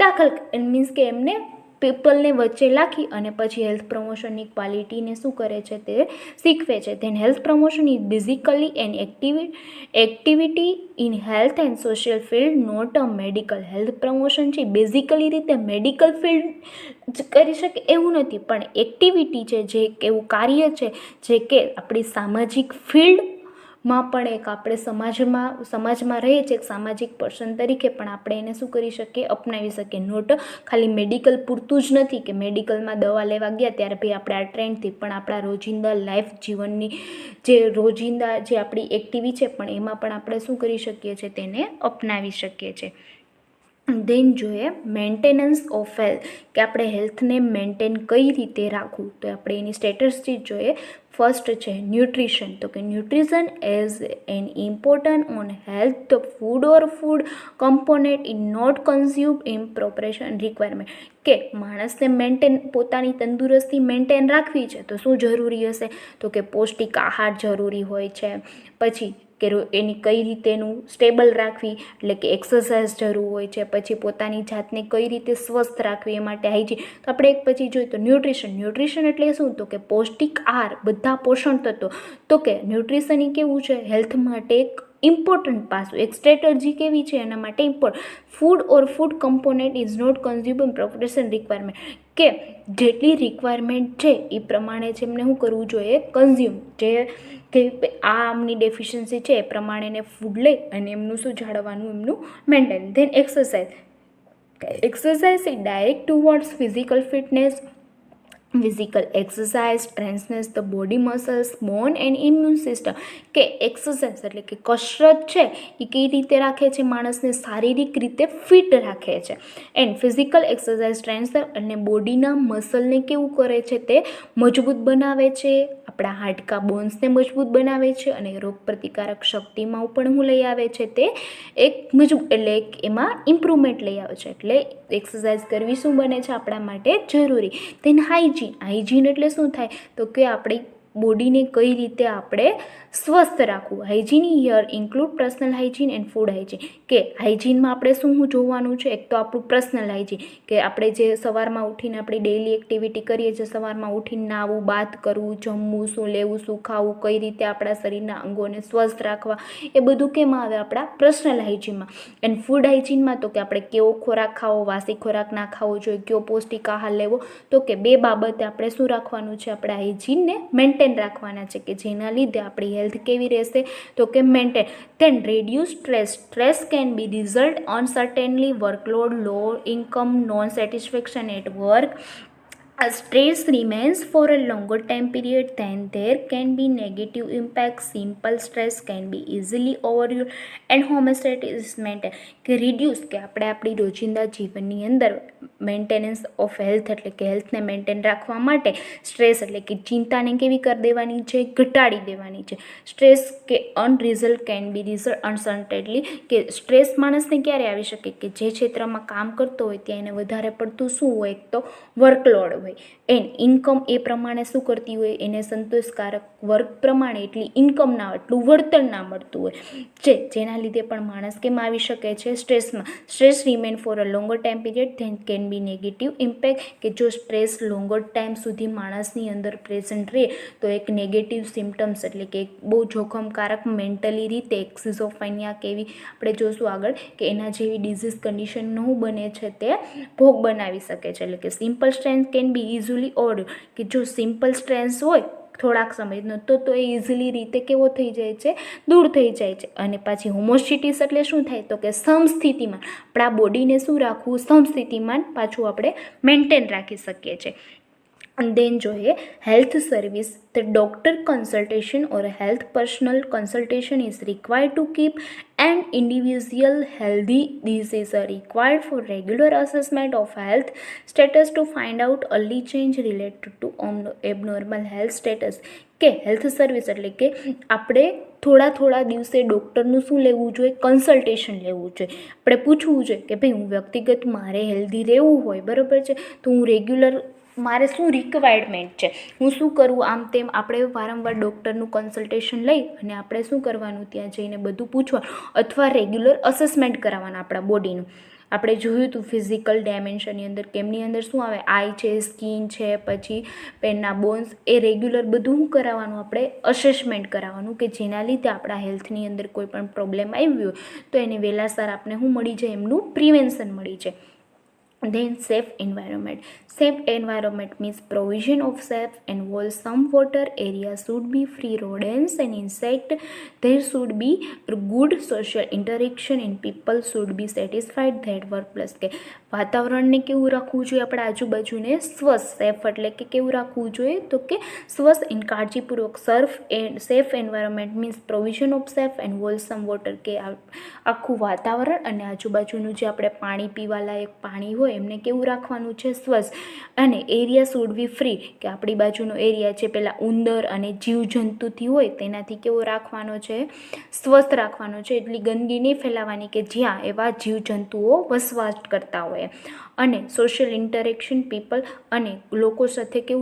S1: દાખલ મીન્સ કે એમને પીપલને વચ્ચે રાખી અને પછી હેલ્થ પ્રમોશનની ક્વોલિટીને શું કરે છે તે શીખવે છે. Then health promotion is basically an activity in health and social field, not a medical. Health promotion છે બેઝિકલી રીતે મેડિકલ ફિલ્ડ કરી શકે એવું નથી, પણ એક્ટિવિટી છે જે એવું કાર્ય છે જે કે આપણી સામાજિક ફિલ્ડમાં પણ એક આપણે સમાજમાં રહીએ છીએ એક સામાજિક પર્સન તરીકે પણ આપણે એને શું કરી શકીએ, અપનાવી શકીએ. નોટ ખાલી મેડિકલ પૂરતું જ નથી કે મેડિકલમાં દવા લેવા ગયા ત્યારે ભાઈ આપણે આ ટ્રેન્ડથી, પણ આપણા રોજિંદા લાઈફ જીવનની જે રોજિંદા જે આપણી એક્ટિવિટી છે પણ એમાં પણ આપણે શું કરી શકીએ છીએ, તેને અપનાવી શકીએ છીએ. ધેન જોઈએ મેન્ટેનન્સ ઓફ હેલ્થ, કે આપણે હેલ્થને મેન્ટેન કઈ રીતે રાખવું, તો આપણે એની સ્ટેટસથી જ જોઈએ. ફર્સ્ટ છે ન્યુટ્રિશન, તો કે nutrition as an important on health food or food component in not consume in proportion requirement, કે માણસને પોતાની તંદુરસ્તી મેન્ટેન રાખવી છે તો શું જરૂરી હશે, તો કે પૌષ્ટિક આહાર જરૂરી હોય છે, પછી કે એની કઈ રીતેનું સ્ટેબલ રાખવી એટલે કે એક્સરસાઇઝ જરૂર હોય છે, પછી પોતાની જાતને કઈ રીતે સ્વસ્થ રાખવી એ માટે હાઇજીન. તો આપણે એક પછી જોઈએ તો ન્યુટ્રિશન એટલે શું, તો કે પૌષ્ટિક આહાર, બધા પોષણ તત્વો. તો કે ન્યુટ્રિશન એ કેવું છે હેલ્થ માટે એક ઇમ્પોર્ટન્ટ પાસું, એક સ્ટ્રેટર્જી કેવી છે એના માટે important. Food or food component is not consume in proportion requirement, કે જેટલી રિક્વાયરમેન્ટ છે એ પ્રમાણે છે એમને શું કરવું જોઈએ, કન્ઝ્યુમ, જે કે આ આમની ડેફિશિયન્સી છે એ પ્રમાણેને ફૂડ લઈ અને એમનું શું જાળવવાનું, એમનું maintain. Then exercise is direct towards physical fitness. Physical exercise strengthness the body muscles, bone and immune system, કે એક્સરસાઇઝ એટલે કે કસરત છે એ કઈ રીતે રાખે છે, માણસને શારીરિક રીતે ફિટ રાખે છે. એન્ડ ફિઝિકલ એક્સરસાઇઝ સ્ટ્રેન્થ અને બોડીના મસલને કેવું કરે છે, તે મજબૂત બનાવે છે, આપણા હાડકા બોન્સને મજબૂત બનાવે છે, અને રોગ પ્રતિકારક શક્તિમાં પણ શું લઈ આવે છે, તે એક મજબૂત એટલે એમાં ઇમ્પ્રુવમેન્ટ લઈ આવે છે. એટલે એક્સરસાઇઝ કરવી શું બને છે આપણા માટે જરૂરી. તેન હાઇજીન એટલે શું થાય, તો કે આપણી બોડીને કઈ રીતે આપણે સ્વસ્થ રાખવું. Hygiene here include personal hygiene and food hygiene, કે હાઇજીનમાં આપણે શું જોવાનું છે, એક તો આપણું પર્સનલ હાઇજીન, કે આપણે જે સવારમાં ઉઠીને આપણી ડેઇલી એક્ટિવિટી કરીએ છીએ, સવારમાં ઉઠીને નાહવું, બાથ કરવું, જમવું, શું લેવું, શું ખાવું, કઈ રીતે આપણા શરીરના અંગોને સ્વસ્થ રાખવા, એ બધું કેમાં આવે, આપણા પર્સનલ હાઇજીનમાં. એન્ડ ફૂડ હાઇજીનમાં તો કે આપણે કેવો ખોરાક ખાવો, વાસી ખોરાક ના ખાવો જોઈએ, કયો પૌષ્ટિક આહાર લેવો, તો કે બે બાબતે આપણે શું રાખવાનું છે, આપણા હાઇજીનને મેન્ટેન રાખવાના છે, કે જેના લીધે આપણી હેલ્થ કેવી રહેશે, તો કે maintain. Then reduce stress can be result uncertainly workload, low income, non satisfaction at work. Stress remains for a longer time period, then there can be negative impact. Simple stress can be easily overused and homeostasis is maintained, કે reduce, કે આપણે આપણી રોજિંદા જીવનની અંદર maintenance of health એટલે કે હેલ્થને maintain રાખવા માટે સ્ટ્રેસ એટલે કે ચિંતાને કેવી કરી દેવાની છે, ઘટાડી દેવાની છે. સ્ટ્રેસ કે અનરિઝલ્ટ કેન બી રિઝલ્ટ અનસર્ટેનલી, કે સ્ટ્રેસ માણસને ક્યારે આવી શકે, કે જે ક્ષેત્રમાં કામ કરતો હોય ત્યાં એને વધારે પડતું શું હોય, એક તો વર્કલોડ હોય, એન્ડ ઇન્કમ એ પ્રમાણે શું કરતી હોય, એને સંતોષકારક વર્ક પ્રમાણે એટલી ઇન્કમ ના હોય, એટલું વળતર ના મળતું હોય, જેના લીધે પણ માણસ કેમ આવી શકે છે, સ્ટ્રેસમાં. Stress remain for a longer time period, then can can be negative impact, કે જો સ્ટ્રેસ લોંગર ટાઈમ સુધી માણસની અંદર પ્રેઝન્ટ રહે તો એક નેગેટિવ સિમ્ટમ્સ એટલે કે બહુ જોખમકારક મેન્ટલી રીતે એક સિઝોફ્રેનિયા કેવી આપણે જોશું આગળ કે એના જેવી ડિઝીઝ કન્ડિશનનું બને છે તે ભોગ બનાવી શકે છે. એટલે કે simple stress can B easily over, કે જો સિમ્પલ સ્ટ્રેસ હોય થોડાક સમયનો તો એ ઇઝીલી રીતે કેવો થઈ જાય છે, દૂર થઈ જાય છે. અને પાછી હોમોસ્ટેસિસ એટલે શું થાય તો કે સમસ્થિતિમાં આપણા બોડીને શું રાખવું, સમસ્થિતિમાં પાછું આપણે મેન્ટેન રાખી શકીએ છીએ. And then જોઈએ health service, the doctor consultation or a health personal consultation is required to keep an individual healthy. This is required for regular assessment of health status to find out early change related to abnormal health status. કે health service એટલે કે આપણે થોડા દિવસે ડૉક્ટરનું શું લેવું જોઈએ, consultation લેવું જોઈએ. આપણે પૂછવું જોઈએ કે ભાઈ હું વ્યક્તિગત મારે હેલ્ધી રહેવું હોય, બરાબર છે, તો હું રેગ્યુલર મારે શું રિક્વાયરમેન્ટ છે, હું શું કરું, આમ તેમ આપણે વારંવાર ડૉક્ટરનું કન્સલ્ટેશન લઈ અને આપણે શું કરવાનું, ત્યાં જઈને બધું પૂછવાનું અથવા રેગ્યુલર અસેસમેન્ટ કરાવવાનું આપણા બોડીનું. આપણે જોયું હતું ફિઝિકલ ડાયમેન્શનની અંદર કેમની અંદર શું આવે, આઈ છે, સ્કિન છે, પછી પેનના બોન્સ, એ રેગ્યુલર બધું શું કરાવવાનું, આપણે અસેસમેન્ટ કરાવવાનું કે જેના લીધે આપણા હેલ્થની અંદર કોઈ પણ પ્રોબ્લેમ આવ્યો હોય તો એને વહેલાસર આપણે શું મળી જાય, એમનું પ્રિવેન્શન મળી જાય. Then safe environment. Safe environment means provision of safe and wholesome water. Areas should be free rodents and insects. There should be good social interaction and people should be satisfied that workplace. કે વાતાવરણને કેવું રાખવું જોઈએ, આપણા આજુબાજુને સ્વસ્થ, safe એટલે કે કેવું રાખવું જોઈએ તો કે સ્વસ્થ એન્ડ કાળજીપૂર્વક. Safe environment means provision of safe and wholesome water, કે આખું વાતાવરણ અને આજુબાજુનું જે આપણે પાણી પીવાલાયક પાણી હોય એમને કેવું રાખવાનું છે, સ્વસ્થ. અને એરિયા શુડ બી ફ્રી, કે આપણી બાજુનો એરિયા છે પેલા ઉંદર અને જીવજંતુથી હોય તેનાથી કેવો રાખવાનો છે, સ્વસ્થ રાખવાનો છે. એટલી ગંદકી નહીં ફેલાવાની કે જ્યાં એવા જીવજંતુઓ વસવાટ કરતા હોય. અને સોશિયલ ઇન્ટરેક્શન પીપલ અને લોકો સાથે કેવું